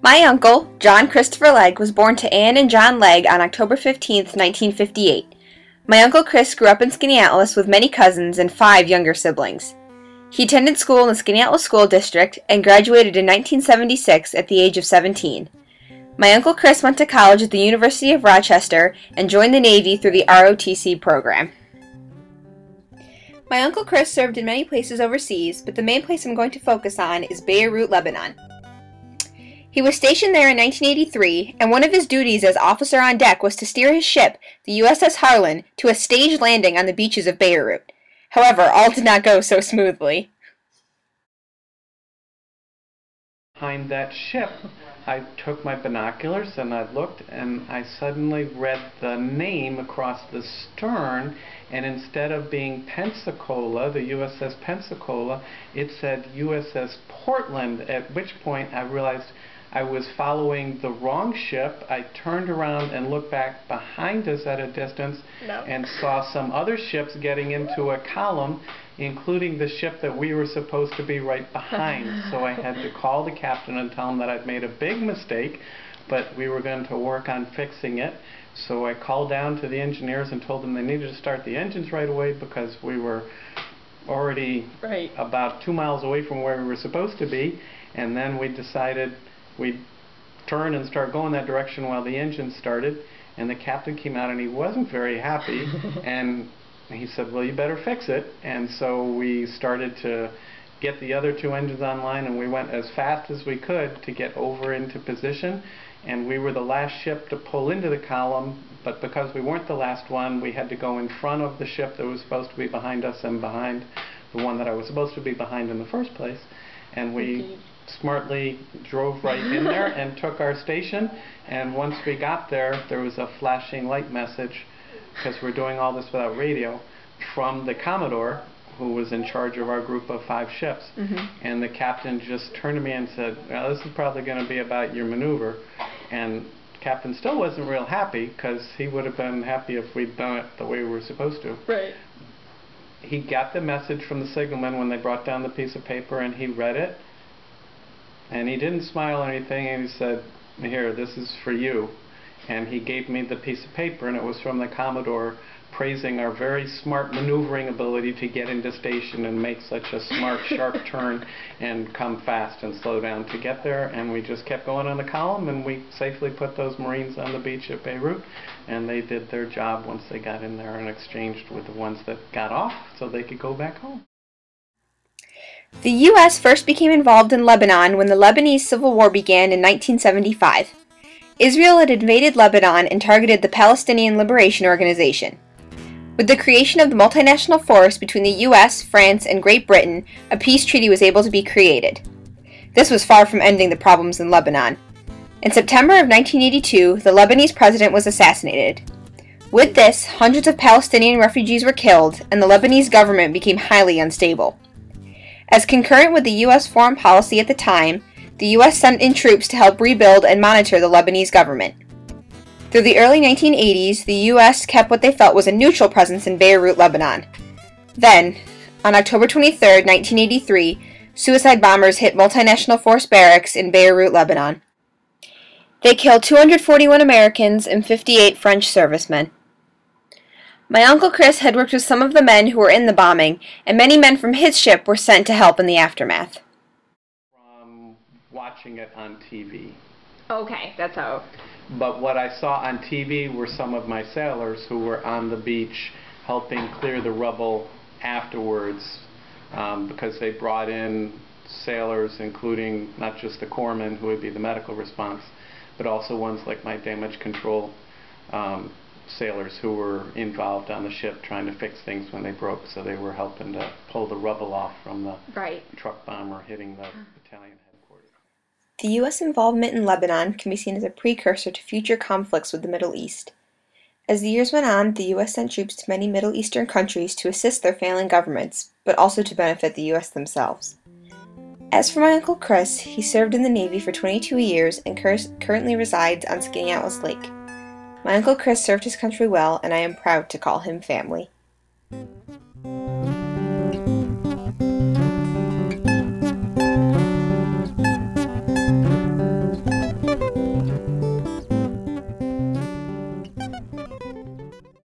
My uncle, John Christopher Legg, was born to Anne and John Legg on October 15, 1958. My Uncle Chris grew up in Skaneateles with many cousins and 5 younger siblings. He attended school in the Skaneateles School District and graduated in 1976 at the age of 17. My Uncle Chris went to college at the University of Rochester and joined the Navy through the ROTC program. My Uncle Chris served in many places overseas, but the main place I'm going to focus on is Beirut, Lebanon. He was stationed there in 1983, and one of his duties as officer on deck was to steer his ship, the USS Harlan, to a staged landing on the beaches of Beirut. However, all did not go so smoothly. Behind that ship, I took my binoculars and I looked, and I suddenly read the name across the stern, and instead of being Pensacola, the USS Pensacola, it said USS Portland, at which point I realized I was following the wrong ship. I turned around and looked back behind us at a distance and saw some other ships getting into a column, including the ship that we were supposed to be right behind. So I had to call the captain and tell him that I'd made a big mistake, but we were going to work on fixing it. So I called down to the engineers and told them they needed to start the engines right away because we were already about 2 miles away from where we were supposed to be. And then we decided we'd turn and start going that direction while the engine started. And the captain came out and he wasn't very happy. And he said, well, you better fix it. And so we started to get the other 2 engines online, and we went as fast as we could to get over into position. And we were the last ship to pull into the column, but because we weren't the last one, we had to go in front of the ship that was supposed to be behind us and behind the one that I was supposed to be behind in the first place. And we smartly drove right in there and took our station. And once we got there, there was a flashing light message, because we're doing all this without radio, from the Commodore, who was in charge of our group of 5 ships. And the captain just turned to me and said, well, this is probably going to be about your maneuver. And the captain still wasn't real happy, because he would have been happy if we'd done it the way we were supposed to. He got the message from the signalman when they brought down the piece of paper, and he read it. And he didn't smile or anything, and he said, here, this is for you. And he gave me the piece of paper, and it was from the Commodore, praising our very smart maneuvering ability to get into station and make such a smart, sharp turn and come fast and slow down to get there. And we just kept going on the column, and we safely put those Marines on the beach at Beirut, and they did their job once they got in there and exchanged with the ones that got off so they could go back home. The U.S. first became involved in Lebanon when the Lebanese Civil War began in 1975. Israel had invaded Lebanon and targeted the Palestinian Liberation Organization. With the creation of the multinational force between the U.S., France, and Great Britain, a peace treaty was able to be created. This was far from ending the problems in Lebanon. In September of 1982, the Lebanese president was assassinated. With this, hundreds of Palestinian refugees were killed, and the Lebanese government became highly unstable. As concurrent with the U.S. foreign policy at the time, the U.S. sent in troops to help rebuild and monitor the Lebanese government. Through the early 1980s, the U.S. kept what they felt was a neutral presence in Beirut, Lebanon. Then, on October 23, 1983, suicide bombers hit multinational force barracks in Beirut, Lebanon. They killed 241 Americans and 58 French servicemen. My Uncle Chris had worked with some of the men who were in the bombing, and many men from his ship were sent to help in the aftermath. From watching it on TV. Okay, that's how. But what I saw on TV were some of my sailors who were on the beach helping clear the rubble afterwards, because they brought in sailors, including not just the corpsmen, who would be the medical response, but also ones like my damage control sailors who were involved on the ship trying to fix things when they broke. So they were helping to pull the rubble off from the truck bomber hitting the battalion headquarters. The U.S. involvement in Lebanon can be seen as a precursor to future conflicts with the Middle East. As the years went on, the U.S. sent troops to many Middle Eastern countries to assist their failing governments, but also to benefit the U.S. themselves. As for my Uncle Chris, he served in the Navy for 22 years and currently resides on Skaneateles Lake. My Uncle Chris served his country well, and I am proud to call him family.